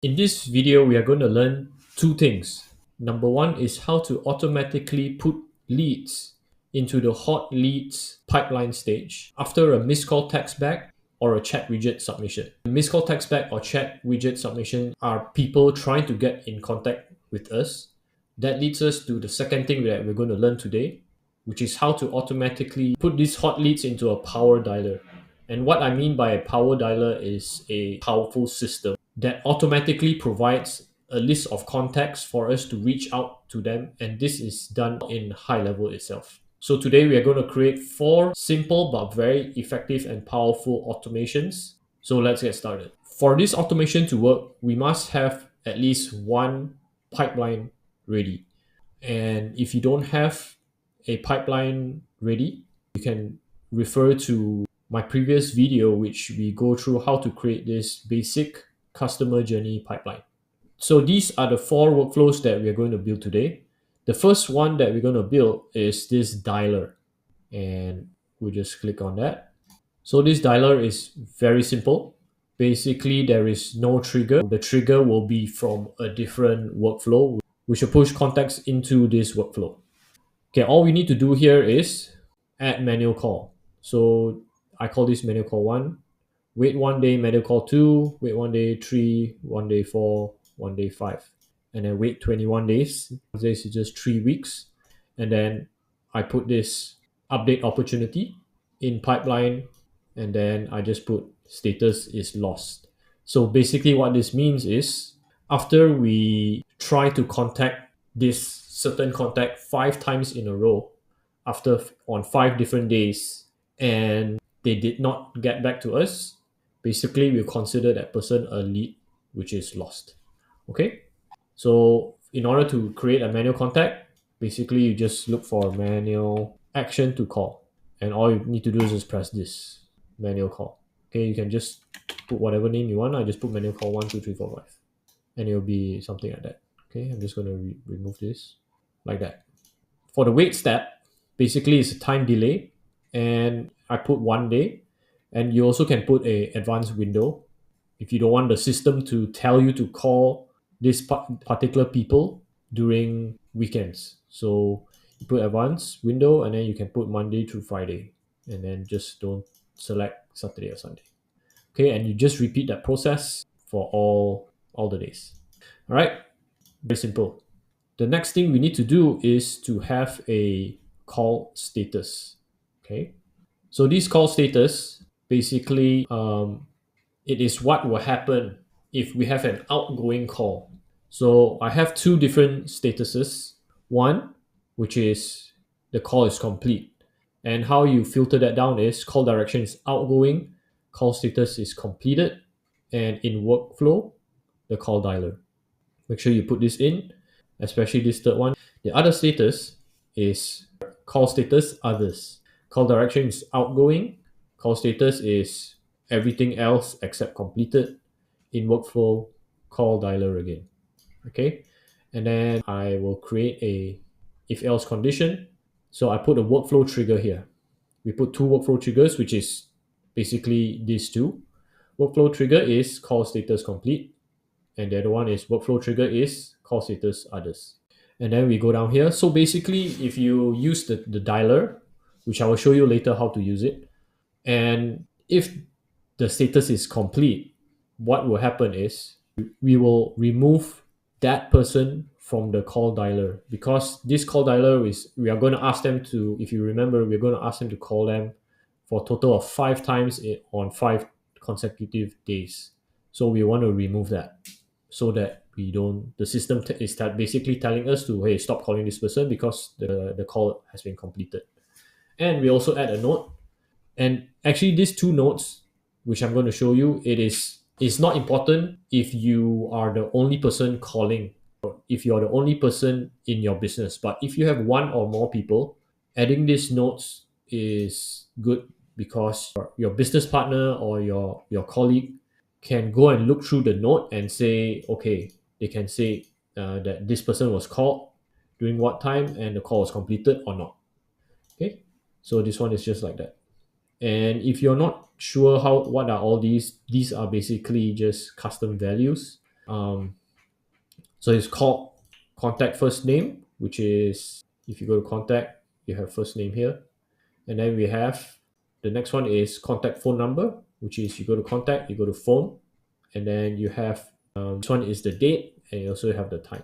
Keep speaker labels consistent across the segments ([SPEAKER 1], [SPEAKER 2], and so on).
[SPEAKER 1] In this video, we are going to learn two things. Number one is how to automatically put leads into the hot leads pipeline stage after a missed call text back or a chat widget submission. Missed call text back or chat widget submission are people trying to get in contact with us. That leads us to the second thing that we're going to learn today, which is how to automatically put these hot leads into a power dialer. And what I mean by a power dialer is a powerful system that automatically provides a list of contacts for us to reach out to them, and this is done in GoHighLevel itself. So today we are going to create 4 simple but very effective and powerful automations. So let's get started. For this automation to work, we must have at least one pipeline ready. And if you don't have a pipeline ready, you can refer to my previous video, which we go through how to create this basic customer journey pipeline. So these are the 4 workflows that we're going to build today. The first one that we're going to build is this dialer, and we'll just click on that. So this dialer is very simple. Basically, there is no trigger. The trigger will be from a different workflow. We should push contacts into this workflow. Okay, all we need to do here is add manual call. So I call this manual call 1. Wait 1 day, manual call 2. Wait 1 day, 3. 1 day, 4. 1 day, 5. And then wait 21 days. This is just 3 weeks. And then I put this update opportunity in pipeline. And then I just put status is lost. So basically what this means is after we try to contact this certain contact 5 times in a row on 5 different days and they did not get back to us, basically we'll consider that person a lead which is lost. Okay, so in order to create a manual contact, basically you just look for manual action to call, and all you need to do is just press this manual call. Okay, you can just put whatever name you want. I just put manual call 1 2 3 4 5, and it'll be something like that. Okay, I'm just going to remove this like that. For the wait step, basically it's a time delay, and I put 1 day, and you also can put a advanced window if you don't want the system to tell you to call this particular people during weekends. So you put advanced window, and then you can put Monday through Friday, and then just don't select Saturday or Sunday. Okay, and you just repeat that process for all the days. All right, very simple. The next thing we need to do is to have a call status. Okay, so this call status basically it is what will happen if we have an outgoing call. So I have 2 different statuses. One, which is the call is complete, and how you filter that down is call direction is outgoing, call status is completed, and in workflow, the call dialer. Make sure you put this in, especially this third one. The other status is call status others. Call direction is outgoing, call status is everything else except completed, in workflow, call dialer again. Okay, and then I will create a if else condition. So I put a workflow trigger here. We put 2 workflow triggers, which is basically these 2. Workflow trigger is call status complete, and the other one is workflow trigger is call status others. And then we go down here. So basically, if you use the dialer, which I will show you later how to use it, and if the status is complete, what will happen is we will remove that person from the call dialer, because this call dialer is, we are going to ask them to, if you remember, we're going to ask them to call them for a total of 5 times on 5 consecutive days. So we want to remove that so that we don't, the system is basically telling us to, hey, stop calling this person because the call has been completed. And we also add a note, and actually these 2 notes which I'm going to show you, it's not important if you are the only person calling, if you're the only person in your business. But if you have 1 or more people, adding these notes is good, because your business partner or your colleague can go and look through the note and say, okay, they can say that this person was called during what time and the call was completed or not. Okay, so this one is just like that. And if you're not sure what are all these are basically just custom values. So it's called contact first name, which is if you go to contact, you have first name here. And then we have the next one is contact phone number, which is you go to contact, you go to phone, and then you have this one is the date, and you also have the time.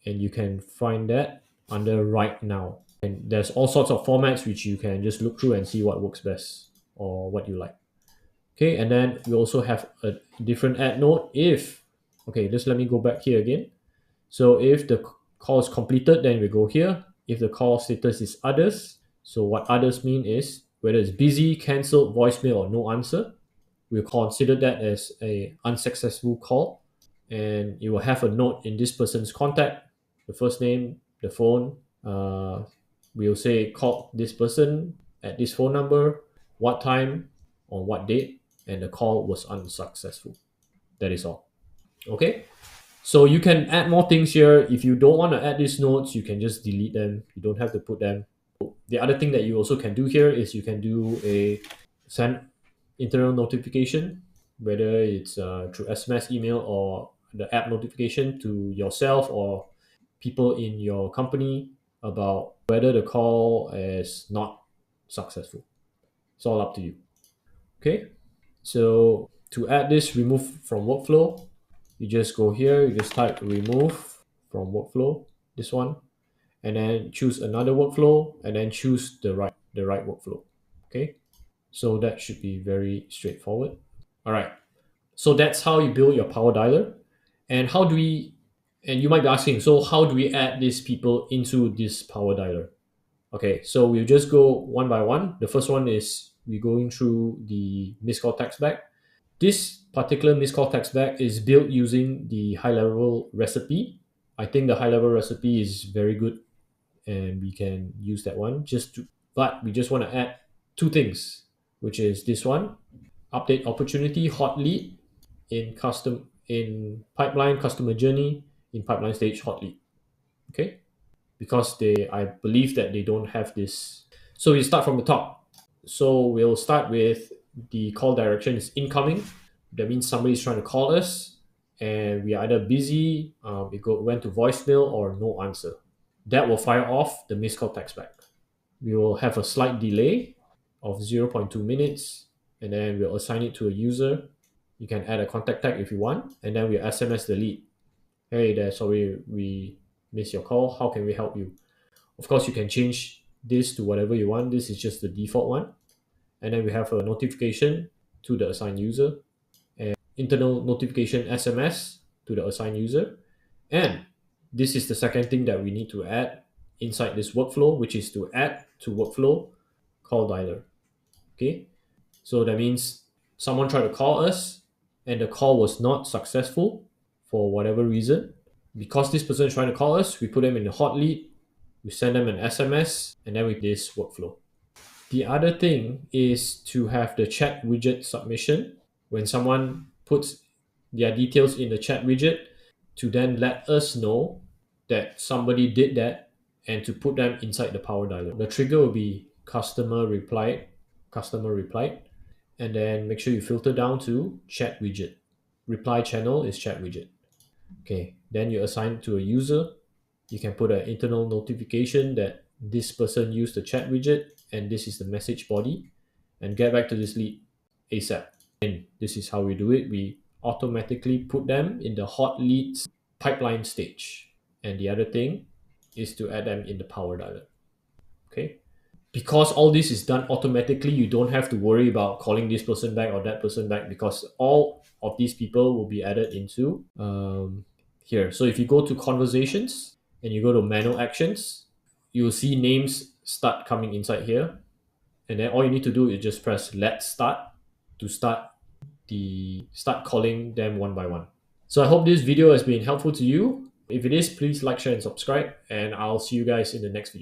[SPEAKER 1] And you can find that under right now. And there's all sorts of formats which you can just look through and see what works best or what you like. Okay, and then we also have a different add note if, okay, just let me go back here again. So if the call is completed, then we go here. If the call status is others, so what others mean is whether it's busy, cancelled, voicemail, or no answer, we'll consider that as a unsuccessful call, and it will have a note in this person's contact, the first name, the phone. We'll say call this person at this phone number, what time, on what date, and the call was unsuccessful. That is all. Okay. So you can add more things here. If you don't want to add these notes, you can just delete them. You don't have to put them. The other thing that you also can do here is you can do a send internal notification, whether it's through SMS, email, or the app notification to yourself or people in your company about whether the call is not successful. It's all up to you. Okay. So to add this remove from workflow, you just go here, you just type remove from workflow, this one, and then choose another workflow, and then choose the right workflow. Okay, so that should be very straightforward. All right, so that's how you build your power dialer. And how do we, and you might be asking, so how do we add these people into this power dialer? Okay, so we'll just go one by one. The first one is we're going through the missed call text back. This particular missed call text back is built using the high-level recipe. I think the high-level recipe is very good, and we can use that one. But we just want to add two things, which is this one: update opportunity hot lead in pipeline customer journey in pipeline stage hot lead. Okay, because I believe that they don't have this. So we start from the top. So we'll start with the call direction is incoming. That means somebody's trying to call us, and we are either busy, went to voicemail, or no answer. That will fire off the missed call text back. We will have a slight delay of 0.2 minutes, and then we'll assign it to a user. You can add a contact tag if you want, and then we SMS the lead. Hey there, sorry we missed your call. How can we help you? Of course, you can change this to whatever you want. This is just the default one. And then we have a notification to the assigned user, and internal notification SMS to the assigned user. And this is the second thing that we need to add inside this workflow, which is to add to workflow call dialer. Okay, so that means someone tried to call us and the call was not successful for whatever reason. Because this person is trying to call us, we put them in the hot lead, we send them an SMS, and then we this workflow. The other thing is to have the chat widget submission when someone puts their details in the chat widget, to then let us know that somebody did that and to put them inside the power dialer. The trigger will be customer replied, and then make sure you filter down to chat widget. Reply channel is chat widget. Okay, then you assign to a user. You can put an internal notification that this person used the chat widget and this is the message body, and get back to this lead ASAP. And this is how we do it. We automatically put them in the hot leads pipeline stage. And the other thing is to add them in the power dialer. Okay. Because all this is done automatically, you don't have to worry about calling this person back or that person back, because all of these people will be added into here. So if you go to conversations and you go to manual actions, you'll see names start coming inside here. And then all you need to do is just press let's start to start calling them one by one. So I hope this video has been helpful to you. If it is, please like, share, and subscribe, and I'll see you guys in the next video.